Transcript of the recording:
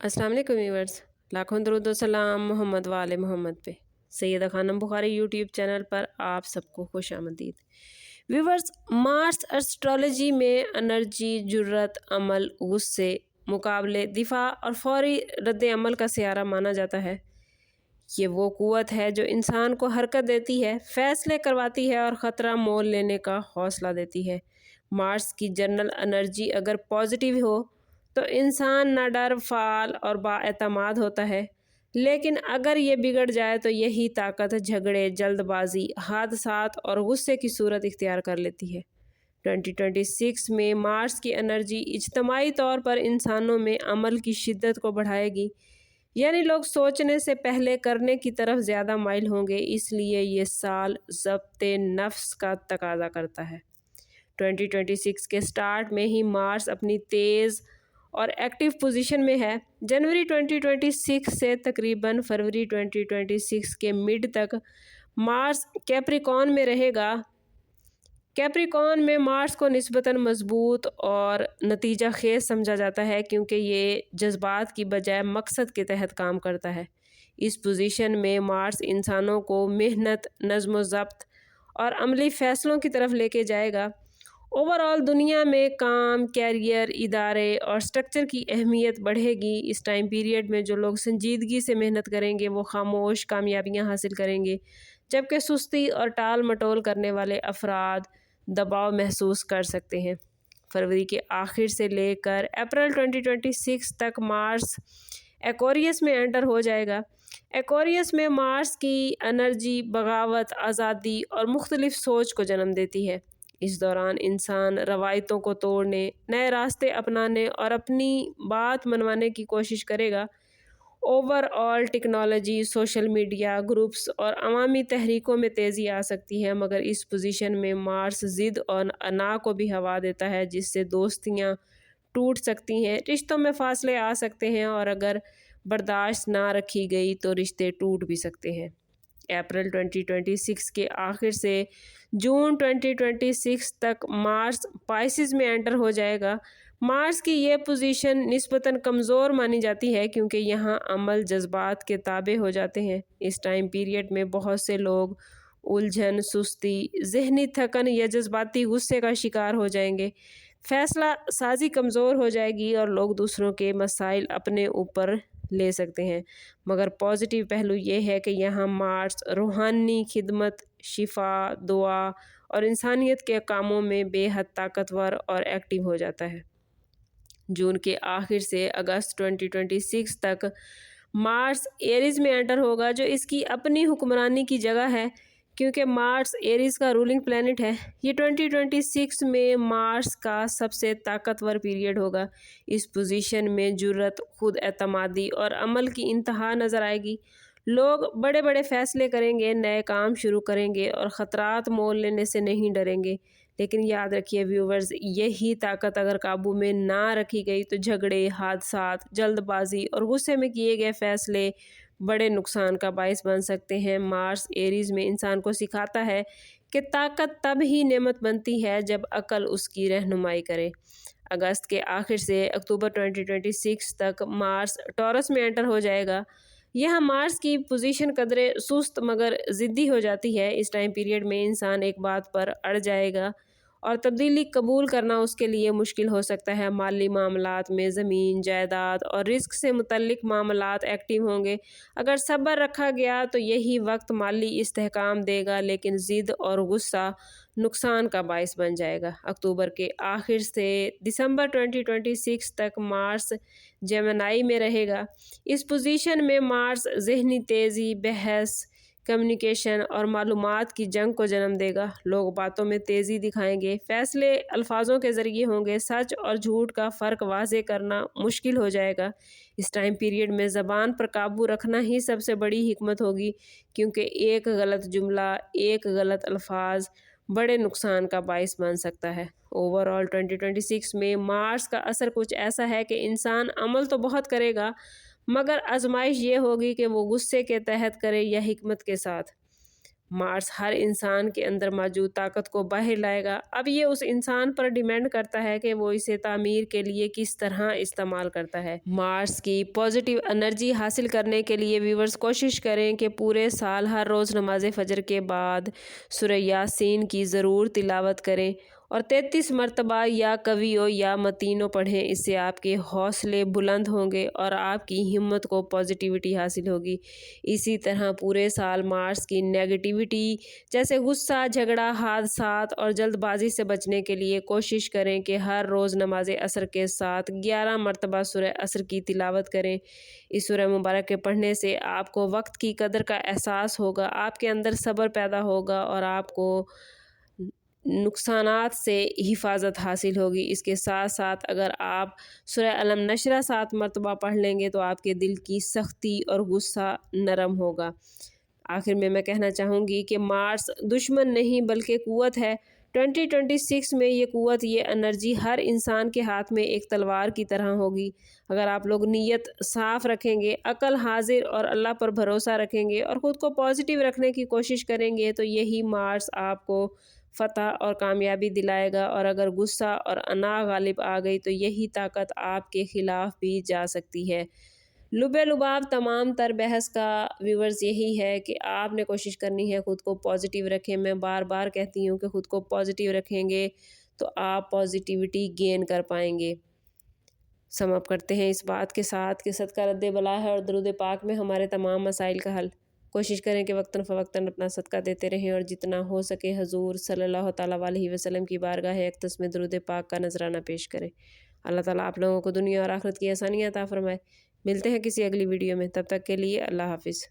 अस्सलाम वालेकुम व्यूअर्स, लाखों दरूद व सलाम मोहम्मद वाले मोहम्मद पे। सैयदा खानम बुखारी यूट्यूब चैनल पर आप सबको खुश आमदीद। व्यूअर्स, मार्स एस्ट्रोलॉजी में एनर्जी, जुर्रत, अमल, गुस्से, मुकाबले, दिफा और फौरी रद्द अमल का सियारा माना जाता है। ये वो कुव्वत है जो इंसान को हरकत देती है, फैसले करवाती है और ख़तरा मोल लेने का हौसला देती है। मार्स की जनरल एनर्जी अगर पॉजिटिव हो तो इंसान ना डर, फाल और बाएतमाद होता है, लेकिन अगर ये बिगड़ जाए तो यही ताकत झगड़े, जल्दबाजी, हादसात और गुस्से की सूरत इख्तियार कर लेती है। 2026 में मार्स की एनर्जी इज्तमाही तौर पर इंसानों में अमल की शिद्दत को बढ़ाएगी, यानी लोग सोचने से पहले करने की तरफ ज़्यादा माइल होंगे। इसलिए ये साल ज़ब्ते नफ्स का तकाजा करता है। 2026 के स्टार्ट में ही मार्स अपनी तेज़ और एक्टिव पोजीशन में है। जनवरी 2026 से तकरीबन फरवरी 2026 के मिड तक मार्स कैप्रिकॉर्न में रहेगा। कैप्रिकॉर्न में मार्स को निस्बतन मजबूत और नतीजा खेज समझा जाता है, क्योंकि ये जज्बात की बजाय मकसद के तहत काम करता है। इस पोजीशन में मार्स इंसानों को मेहनत, नज़्म ज़ब्त और अमली फ़ैसलों की तरफ लेके जाएगा। ओवरऑल दुनिया में काम, कैरियर, इदारे और स्ट्रक्चर की अहमियत बढ़ेगी। इस टाइम पीरियड में जो लोग संजीदगी से मेहनत करेंगे वो खामोश कामयाबियां हासिल करेंगे, जबकि सुस्ती और टाल मटोल करने वाले अफराद दबाव महसूस कर सकते हैं। फरवरी के आखिर से लेकर अप्रैल 2026 तक मार्स एक्वेरियस में एंटर हो जाएगा। एक्वेरियस में मार्स की एनर्जी बगावत, आज़ादी और मुख्तलिफ सोच को जन्म देती है। इस दौरान इंसान रवायतों को तोड़ने, नए रास्ते अपनाने और अपनी बात मनवाने की कोशिश करेगा। Overall technology, social media, groups और अवामी तहरीकों में तेज़ी आ सकती है, मगर इस पोजीशन में मार्स ज़िद और अना को भी हवा देता है, जिससे दोस्तियां टूट सकती हैं, रिश्तों में फासले आ सकते हैं और अगर बर्दाश्त ना रखी गई तो रिश्ते टूट भी सकते हैं। अप्रैल 2026 के आखिर से जून 2026 तक मार्स पाइसिस में एंटर हो जाएगा। मार्स की ये पोजीशन निस्बतन कमज़ोर मानी जाती है, क्योंकि यहाँ अमल जज्बात के ताबे हो जाते हैं। इस टाइम पीरियड में बहुत से लोग उलझन, सुस्ती, जहनी थकन या जज्बाती गुस्से का शिकार हो जाएंगे। फैसला साजी कमज़ोर हो जाएगी और लोग दूसरों के मसाइल अपने ऊपर ले सकते हैं। मगर पॉजिटिव पहलू ये है कि यहाँ मार्स रूहानी खिदमत, शिफा, दुआ और इंसानियत के कामों में बेहद ताकतवर और एक्टिव हो जाता है। जून के आखिर से अगस्त 2026 तक मार्स एरीज में एंटर होगा, जो इसकी अपनी हुक्मरानी की जगह है, क्योंकि मार्स एरीज का रूलिंग प्लैनेट है। ये 2026 में मार्स का सबसे ताकतवर पीरियड होगा। इस पोजीशन में जुर्रत, खुद एतमादी और अमल की इंतहा नज़र आएगी। लोग बड़े बड़े फैसले करेंगे, नए काम शुरू करेंगे और ख़तरात मोल लेने से नहीं डरेंगे। लेकिन याद रखिए व्यूवर्स, यही ताकत अगर काबू में ना रखी गई तो झगड़े, हादसात, जल्दबाजी और गुस्से में किए गए फैसले बड़े नुकसान का बायस बन सकते हैं। मार्स एरीज में इंसान को सिखाता है कि ताकत तब ही नेमत बनती है जब अकल उसकी रहनुमाई करे। अगस्त के आखिर से अक्टूबर 2026 तक मार्स टॉरस में एंटर हो जाएगा। यह मार्स की पोजीशन कदरे सुस्त मगर ज़िद्दी हो जाती है। इस टाइम पीरियड में इंसान एक बात पर अड़ जाएगा और तब्दीली कबूल करना उसके लिए मुश्किल हो सकता है। माली मामलात में ज़मीन, जायदाद और रिस्क से मुतल्लिक मामलात एक्टिव होंगे। अगर सब्र रखा गया तो यही वक्त माली इस्तेहकाम देगा, लेकिन ज़िद और गुस्सा नुकसान का बायस बन जाएगा। अक्टूबर के आखिर से दिसंबर 2026 तक मार्स जेमिनी में रहेगा। इस पोजीशन में मार्स ज़हनी तेज़ी, बहस, कम्युनिकेशन और मालूमात की जंग को जन्म देगा। लोग बातों में तेज़ी दिखाएंगे, फैसले अल्फाजों के ज़रिए होंगे, सच और झूठ का फ़र्क वाज़े करना मुश्किल हो जाएगा। इस टाइम पीरियड में ज़बान पर काबू रखना ही सबसे बड़ी हिकमत होगी, क्योंकि एक गलत जुमला, एक गलत अल्फाज बड़े नुकसान का बायस बन सकता है। ओवरऑल 2026 में मार्स का असर कुछ ऐसा है कि इंसान अमल तो बहुत करेगा, मगर आजमाइश ये होगी कि वो गुस्से के तहत करे या हिकमत के साथ। मार्स हर इंसान के अंदर मौजूद ताकत को बाहर लाएगा। अब ये उस इंसान पर डिपेंड करता है कि वो इसे तामीर के लिए किस तरह इस्तेमाल करता है। मार्स की पॉजिटिव एनर्जी हासिल करने के लिए व्यूवर्स कोशिश करें कि पूरे साल हर रोज़ नमाज फजर के बाद सूरह यासीन की ज़रूर तिलावत करें और 33 मरतबा या कवियों या मतीनों पढ़ें। इससे आपके हौसले बुलंद होंगे और आपकी हिम्मत को पॉजिटिविटी हासिल होगी। इसी तरह पूरे साल मार्स की नेगेटिविटी जैसे गुस्सा, झगड़ा, हादसात और जल्दबाजी से बचने के लिए कोशिश करें कि हर रोज़ नमाज असर के साथ 11 मरतबा सूरह असर की तिलावत करें। इस सूरह मुबारक के पढ़ने से आपको वक्त की कदर का एहसास होगा, आपके अंदर सब्र पैदा होगा और आपको नुकसानात से हिफाजत हासिल होगी। इसके साथ साथ अगर आप सूरह अलम नशरा 7 मरतबा पढ़ लेंगे तो आपके दिल की सख्ती और गुस्सा नरम होगा। आखिर में मैं कहना चाहूँगी कि मार्स दुश्मन नहीं बल्कि क़ुव्वत है। 2026 में ये क़ुव्वत, ये एनर्जी हर इंसान के हाथ में एक तलवार की तरह होगी। अगर आप लोग नीयत साफ़ रखेंगे, अकल हाजिर और अल्लाह पर भरोसा रखेंगे और ख़ुद को पॉजिटिव रखने की कोशिश करेंगे तो यही मार्स आपको फ़तह और कामयाबी दिलाएगा। और अगर गुस्सा और अना गालिब आ गई तो यही ताकत आपके ख़िलाफ़ भी जा सकती है। लुबे लुबाब तमाम तर बहस का व्यूवर्स यही है कि आपने कोशिश करनी है ख़ुद को पॉजिटिव रखें। मैं बार बार कहती हूँ कि ख़ुद को पॉजिटिव रखेंगे तो आप पॉजिटिविटी गेन कर पाएंगे। समअप करते हैं इस बात के साथ कि सदका रद्द बला है और दरूद पाक में हमारे तमाम मसाइल का हल। कोशिश करें कि वक्तन फ़वक्तन अपना सदका देते रहें और जितना हो सके हजूर सल्लल्लाहु ताला अलैहि वसल्लम की बारगाह अक़दस में दरूद पाक का नजराना पेश करें। अल्लाह ताला आप लोगों को दुनिया और आखिरत की आसानियाँ अता फरमाए। मिलते हैं किसी अगली वीडियो में, तब तक के लिए अल्लाह हाफिज़।